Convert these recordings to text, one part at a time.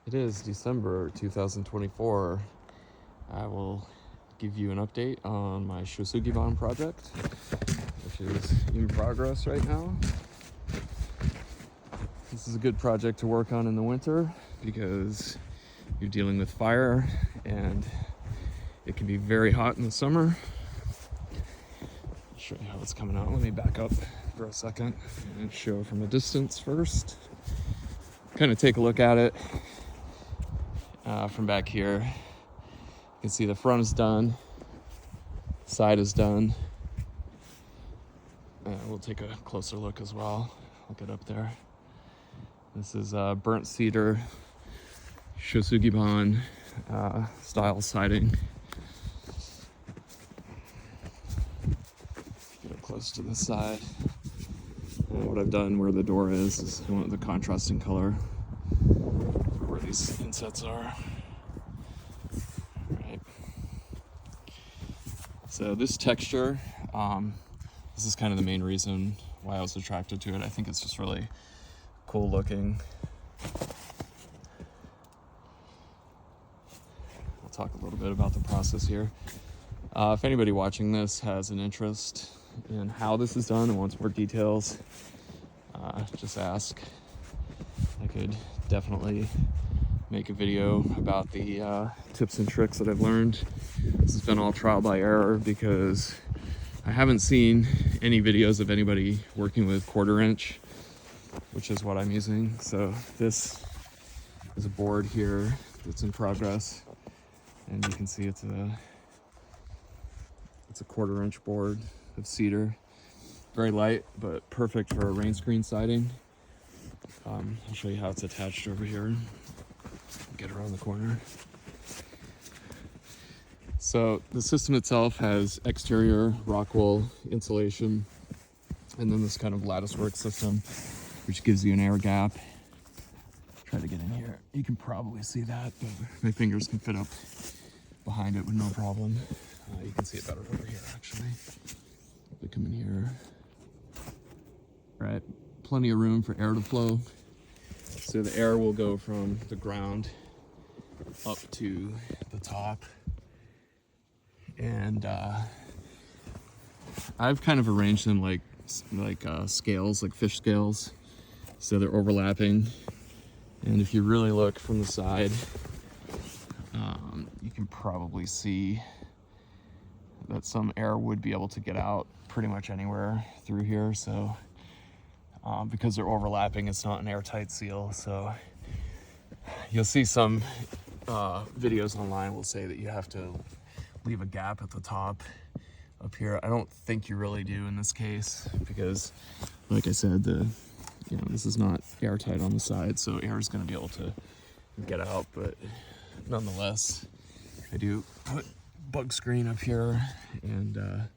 It is December 2024. I will give you an update on my Sugi project, which is in progress right now. This is a good project to work on in the winter because you're dealing with fire and it can be very hot in the summer. I'll show you how it's coming out. Let me back up for a second and show from a distance first. Kind of take a look at it from back here. You can see the front is done, side is done. We'll take a closer look as well. I'll get up there. This is burnt cedar Sugi style siding. Get up close to the side. And what I've done where the door is I want the contrasting color where these insets are. Right. So this texture, this is kind of the main reason why I was attracted to it. I think it's just really cool looking. I'll talk a little bit about the process here. If anybody watching this has an interest in how this is done and wants more details, just ask. I could definitely make a video about the tips and tricks that I've learned. This has been all trial by error because I haven't seen any videos of anybody working with 1/4 inch, which is what I'm using. So this is a board here that's in progress, and you can see it's a 1/4 inch board of cedar. Very light, but perfect for a rain screen siding. I'll show you how it's attached over here. Get around the corner. So the system itself has exterior rockwool insulation, and then this kind of latticework system, which gives you an air gap. Try to get in here. You can probably see that, but my fingers can fit up behind it with no problem. You can see it better over here, actually. If we come in here. Right, plenty of room for air to flow. So the air will go from the ground up to the top. And I've kind of arranged them like scales, like fish scales. So they're overlapping. And if you really look from the side, you can probably see that some air would be able to get out pretty much anywhere through here. So because they're overlapping, it's not an airtight seal. So you'll see some videos online will say that you have to leave a gap at the top up here. I don't think you really do in this case because, like I said, this is not airtight on the side, so air is going to be able to get out. But nonetheless, I do put bug screen up here and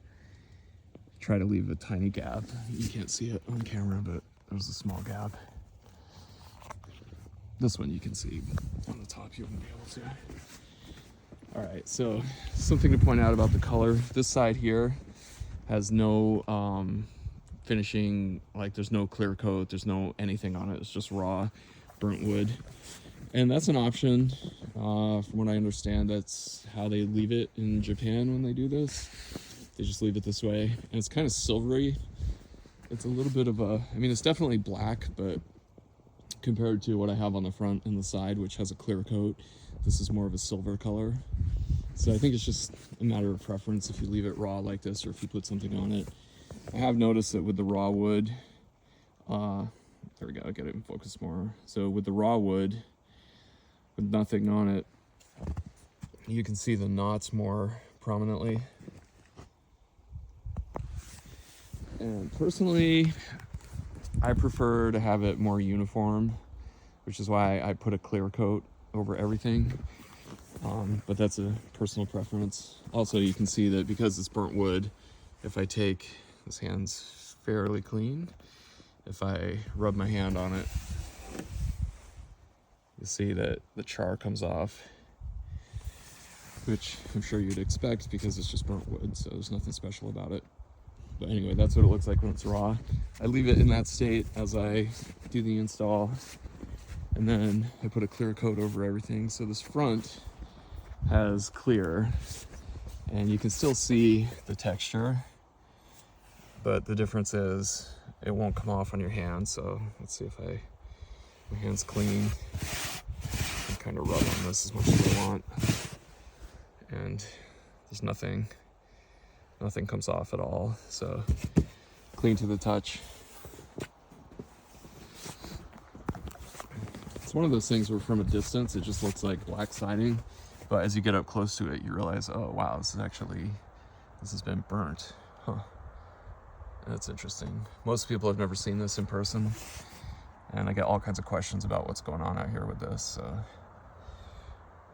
try to leave a tiny gap. You can't see it on camera, but there's a small gap. This one you can see, but on the top you wouldn't be able to. All right, so something to point out about the color. This side here has no finishing, like there's no clear coat, there's no anything on it. It's just raw burnt wood. And that's an option. From what I understand, that's how they leave it in Japan when they do this. They just leave it this way. And it's kind of silvery. It's a little bit of it's definitely black, but compared to what I have on the front and the side, which has a clear coat, this is more of a silver color. So I think it's just a matter of preference if you leave it raw like this or if you put something on it. I have noticed that with the raw wood, there we go, get it in focus more. So with the raw wood, with nothing on it, you can see the knots more prominently. And personally, I prefer to have it more uniform, which is why I put a clear coat over everything. But that's a personal preference. Also, you can see that because it's burnt wood, if I take, this hand's fairly clean, if I rub my hand on it, you see that the char comes off, which I'm sure you'd expect because it's just burnt wood, so there's nothing special about it. But anyway, that's what it looks like when it's raw. I leave it in that state as I do the install, And then I put a clear coat over everything. So this front has clear, and you can still see the texture, but the difference is it won't come off on your hand. So let's see if my hand's clean. I can kind of rub on this as much as I want, and there's nothing comes off at all. So clean to the touch. It's one of those things where from a distance it just looks like black siding, but as you get up close to it, you realize, oh wow, this has been burnt. Huh. That's interesting. Most people have never seen this in person, and I get all kinds of questions about what's going on out here with this. So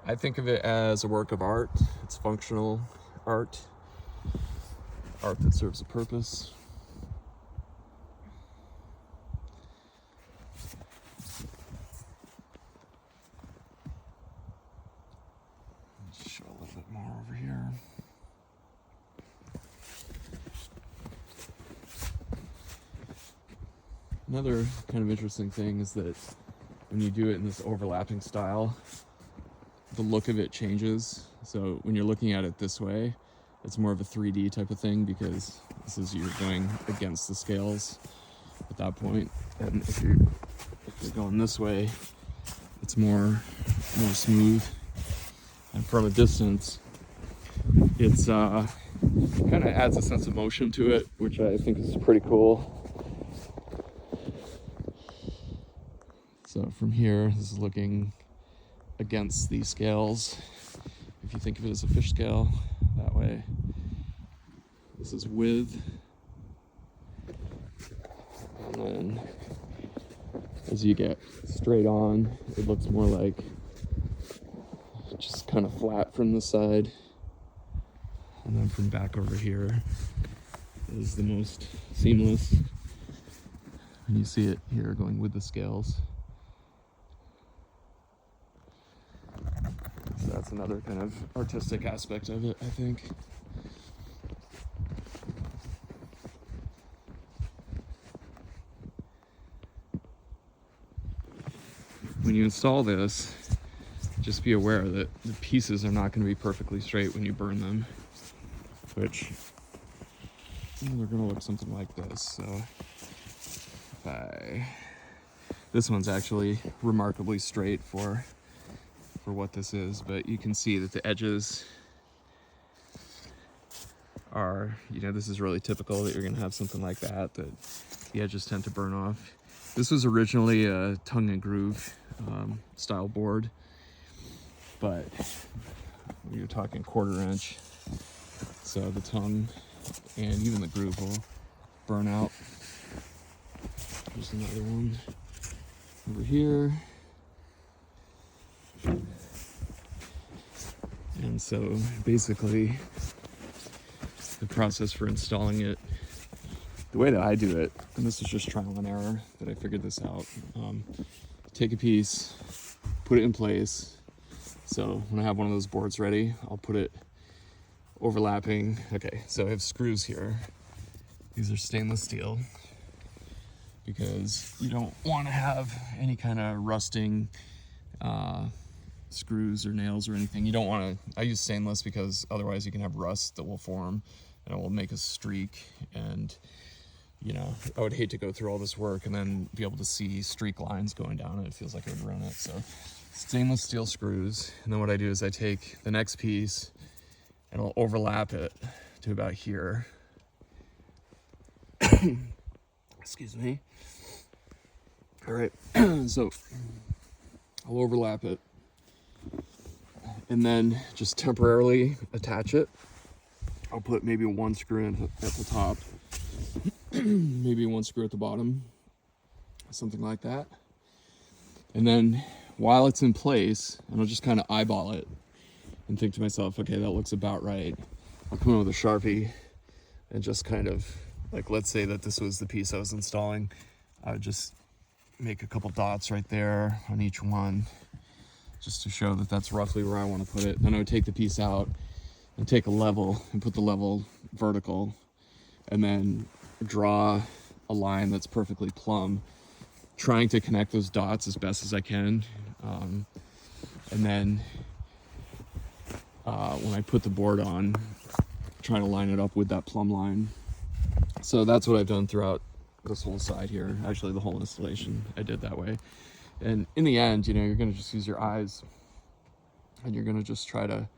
I think of it as a work of art. It's functional art that serves a purpose. Let's show a little bit more over here. Another kind of interesting thing is that when you do it in this overlapping style, the look of it changes. So when you're looking at it this way, it's more of a 3D type of thing, because you're going against the scales at that point. And if you're going this way, it's more smooth. And from a distance, it's kind of adds a sense of motion to it, which I think is pretty cool. So from here, this is looking against these scales. If you think of it as a fish scale, that way. This is with. And then as you get straight on, it looks more like just kind of flat from the side. And then from back over here is the most seamless. And you see it here going with the scales. So that's another kind of artistic aspect of it, I think. When you install this, just be aware that the pieces are not going to be perfectly straight when you burn them, which they're going to look something like this. So this one's actually remarkably straight for what this is, but you can see that the edges are, this is really typical that you're going to have something like that the edges tend to burn off. This was originally a tongue and groove style board, but you're talking 1/4 inch, so the tongue and even the groove will burn out. There's another one over here. And so basically the process for installing it, the way that I do it, and this is just trial and error that I figured this out, take a piece, put it in place. So when I have one of those boards ready, I'll put it overlapping. Okay, so I have screws here. These are stainless steel, because you don't want to have any kind of rusting screws or nails or anything. You don't want to, I use stainless because otherwise you can have rust that will form and it will make a streak, and I would hate to go through all this work and then be able to see streak lines going down, and it feels like it would ruin it. So stainless steel screws, and then what I do is I take the next piece and I'll overlap it to about here. Excuse me. All right, so I'll overlap it and then just temporarily attach it. I'll put maybe one screw in at the top, maybe one screw at the bottom, something like that. And then while it's in place, and I'll just kind of eyeball it and think to myself, okay, that looks about right. I'll come in with a Sharpie and just kind of, like, let's say that this was the piece I was installing. I would just make a couple dots right there on each one, just to show that that's roughly where I want to put it. Then I would take the piece out and take a level and put the level vertical, and then draw a line that's perfectly plumb trying to connect those dots as best as I can. And then when I put the board on, trying to line it up with that plumb line. So that's what I've done throughout this whole side here. Actually, the whole installation I did that way. And in the end, you know, you're gonna just use your eyes and you're gonna just try to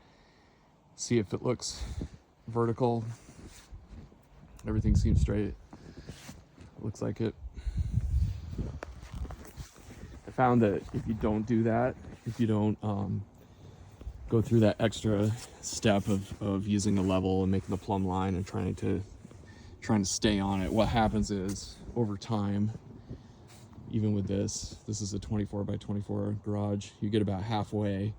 see if it looks vertical. Everything seems straight. It looks like it. I found that if you don't do that, if you don't go through that extra step of using the level and making the plumb line and trying to stay on it, what happens is over time, even with this is a 24 by 24 garage, you get about halfway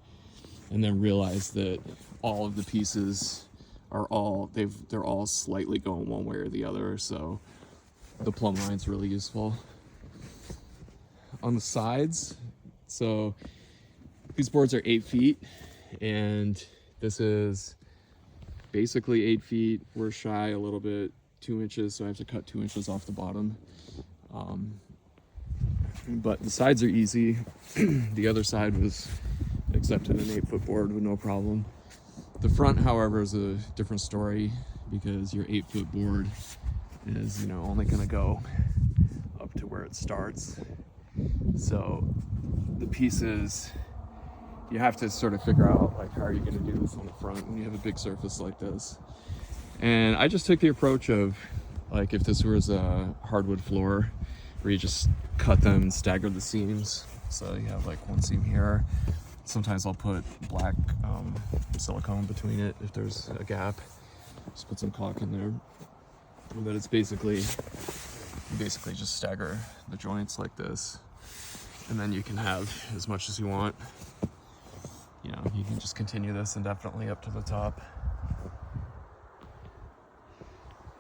and then realize that all of the pieces are they're all slightly going one way or the other, so the plumb line's really useful. On the sides, so these boards are 8 feet and this is basically 8 feet. We're shy a little bit, 2 inches, so I have to cut 2 inches off the bottom. But the sides are easy. The other side was accepted an 8-foot board with no problem. The front, however, is a different story because your 8-foot board is, you know, only gonna go up to where it starts. So the pieces, you have to sort of figure out, like, how are you gonna do this on the front when you have a big surface like this. And I just took the approach of, like, if this was a hardwood floor where you just cut them and stagger the seams. So you have like one seam here. Sometimes I'll put black silicone between it if there's a gap. Just put some caulk in there. But it's basically just stagger the joints like this. And then you can have as much as you want. You know, you can just continue this indefinitely up to the top.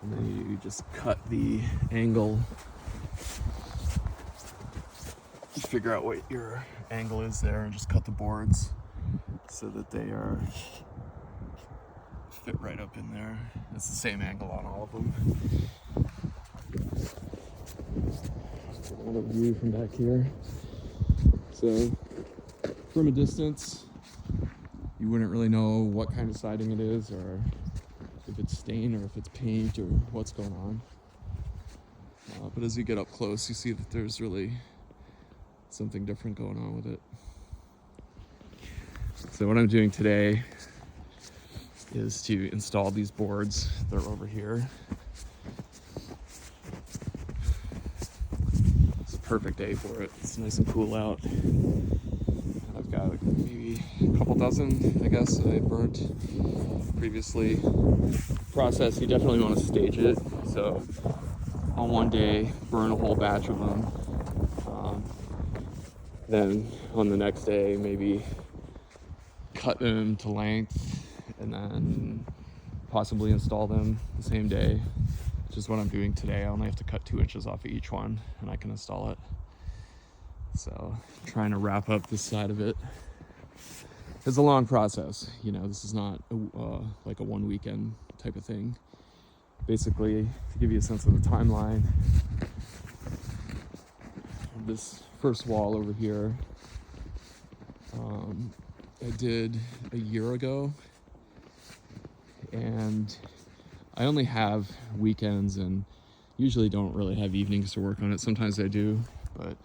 And then you just cut the angle. Just figure out what your angle is there and just cut the boards so that they are fit right up in there. It's the same angle on all of them. Another view from back here. So from a distance, you wouldn't really know what kind of siding it is, or if it's stain, or if it's paint, or what's going on. But as you get up close, you see that there's really something different going on with it. So what I'm doing today is to install these boards. They're over here. It's a perfect day for it. It's nice and cool out. I've got like maybe a couple dozen, I guess, I burnt previously. Process, you definitely want to stage it. So on one day, burn a whole batch of them. Then on the next day, maybe cut them to length and then possibly install them the same day, which is what I'm doing today. I only have to cut 2 inches off of each one and I can install it. So I'm trying to wrap up this side of it. It's a long process. You know, this is not like a one weekend type of thing. Basically, to give you a sense of the timeline, this first wall over here, I did a year ago, and I only have weekends and usually don't really have evenings to work on it. Sometimes I do, but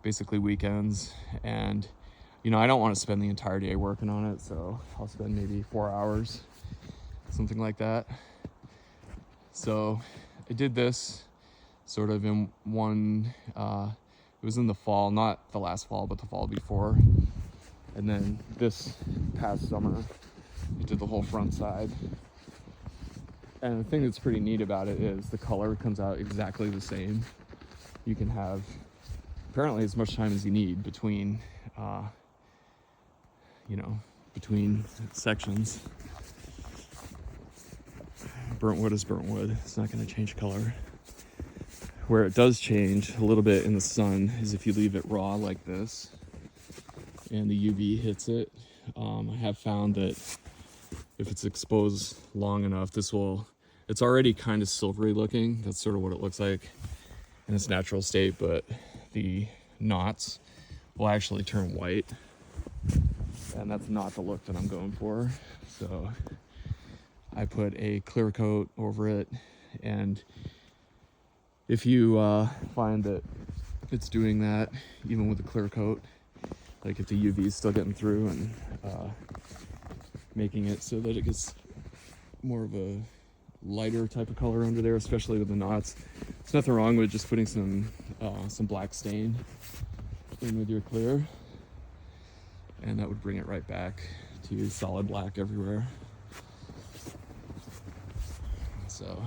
basically weekends. And you know, I don't want to spend the entire day working on it, so I'll spend maybe 4 hours, something like that. So I did this sort of in one, it was in the fall, not the last fall, but the fall before. And then this past summer, I did the whole front side. And the thing that's pretty neat about it is the color comes out exactly the same. You can have apparently as much time as you need between, between sections. Burnt wood is burnt wood. It's not going to change color. Where it does change a little bit in the sun is if you leave it raw like this and the UV hits it. I have found that if it's exposed long enough, it's already kind of silvery looking. That's sort of what it looks like in its natural state, but the knots will actually turn white, and that's not the look that I'm going for. So I put a clear coat over it, and if you find that it's doing that even with a clear coat, like if the UV is still getting through and making it so that it gets more of a lighter type of color under there, especially with the knots, there's nothing wrong with just putting some black stain in with your clear, and that would bring it right back to solid black everywhere. So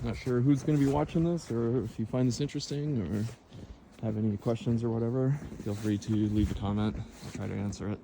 not sure who's going to be watching this, or if you find this interesting or have any questions or whatever, feel free to leave a comment. I'll try to answer it.